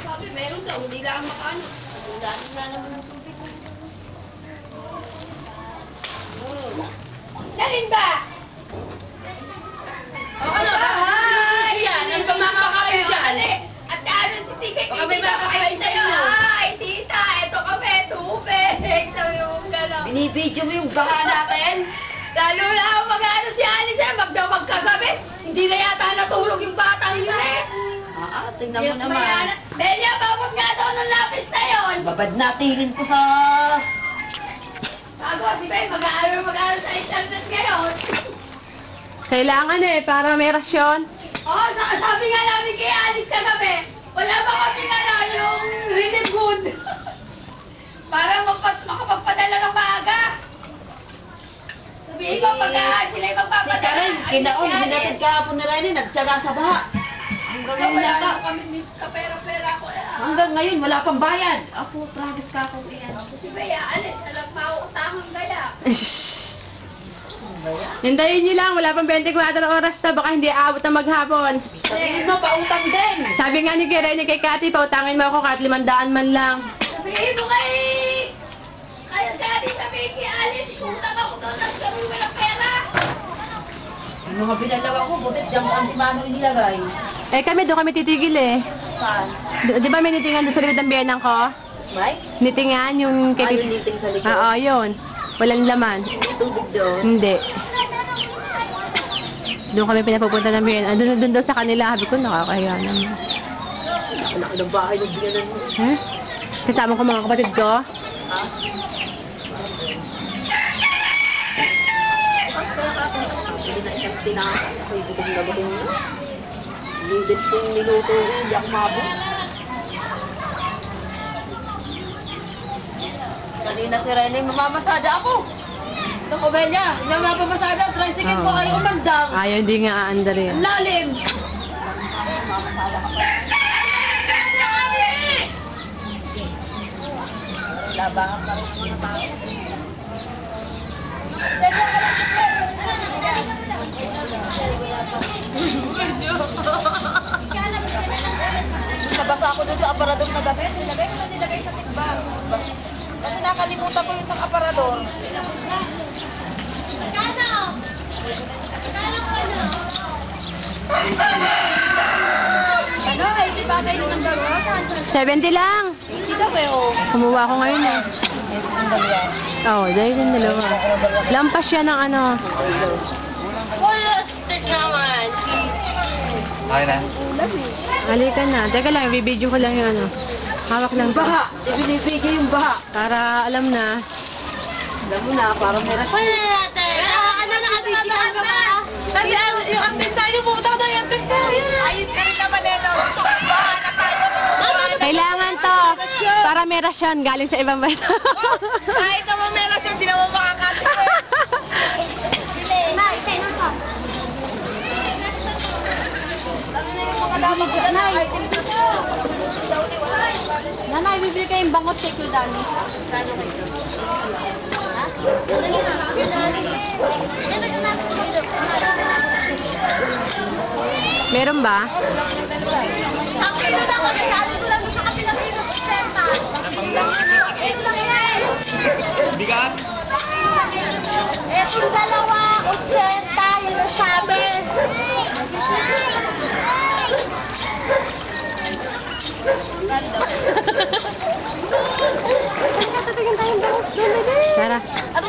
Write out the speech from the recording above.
Sabi, meron daw, hindi lang makaano. Ang dami na naman ng tubig. Galing ba? O ano ba? Ay! Ano ba makakain dyan? At ano si Tika? Baka may makakain sa'yo. Ay, tita, eto kami, tubig. Sabi mo gano'n. Binibidyo mo yung baka natin. Lalo na ako mag-ano si Alice eh, magdamag kagabi. Hindi na yata natulog yung batang yun eh. Tingnan mo naman. Belia, babot nga daw ng lapis na yun. Babad natingin ko sa... Bago, si Bay, mag-aaral sa internet ngayon. Kailangan eh, para may rasyon. Oo, sabi nga namin kay Alice kagabi, wala ba kami yung relief good? Para makapagpadala ng maaga. Sabihin mo, pag sila'y magpapadala. Si Karen, kinaon, hinatid kahapon na rin, nagtsaga sa baha. Hanggang Wala ngayon, na kami ni kapera-pera ko. hanggang ngayon, wala pang bayad. Ako, promise ka akong iyan. Si Bay, Alice, alam mauutahang gaya. Hintayin niyo lang, wala pang 24 oras na, baka hindi aabot na maghapon. Sabihin mo, pautang din. Sabi nga ni Kirene kay Kati, pautangin mo ako kahit 500 man lang. Sabihin mo kay... Kaya dati sabihin kay Alice, ikutang ako doon, tapos kami walang pera. Ano nga pinalawa ko, butit dyan mo ang timano inilagay. Eh kami, doon kami titigil eh. Saan? Di ba may nitingan doon sa likod ng biyanang ko? Mike? Nitingan yung kay... Ayaw niting sa likod. Oo, yun. Walang laman. Tubig doon. Hindi. Doon kami pinapupunta ng biyanan. Doon daw sa kanila. Sabi ko, nakakahiya naman. Anak ng bahay ng biyanan mo. Eh? Kasama ko mga kapatid ko. Ha? Hindi na isang tinaka. Ako'y gutom na gutom na. Lilit kong minuto hindi ako mabot. Kanina si Rene, mamamasada ako. Ito ko, Belia. Hindi ako mapamasada. Tricycle ko ay umandang. Ayaw, hindi nga aandar Ang yan. lalim. Labahan pa rin mga tao. Nabasa ako dun sa aparador na gabi. Nilagay sa tikba. Kasi nakalimutan ko yung aparador. Ano? Ay, di ba kayo ng dalawa? 70 lang. Hindi daw kayo. Kumuha ko ngayon eh. Ang dalawa. Oo, dahil yung dalawa. Lampas siya ng ano. Plastic naman. Okay na. Halika na. Teka lang, bibidyo ko lang yung ano. Hawak lang to. Baha. Ibinibigay yung baha. Para alam na. Alam mo na, parang meron. Ano na kami mataan ba? Sabi yung artista, yung pumunta ko na yung artista. Ayun ka rin naman eh, no? Bahala tayo. Kailangan to. Para may rasyon galing sa ibang bansa. Kahit naman meron siya, hindi naman makakasip eh. Nanay, bibili kayong bangot kay Kuldani. Meron ba? Ang kilo lang kami, sabi ko lang sa kapilang kilo, 60. Kilo lang yan. Bigas? Etong dalawa, 80, yun ang sabi. Tara. Ano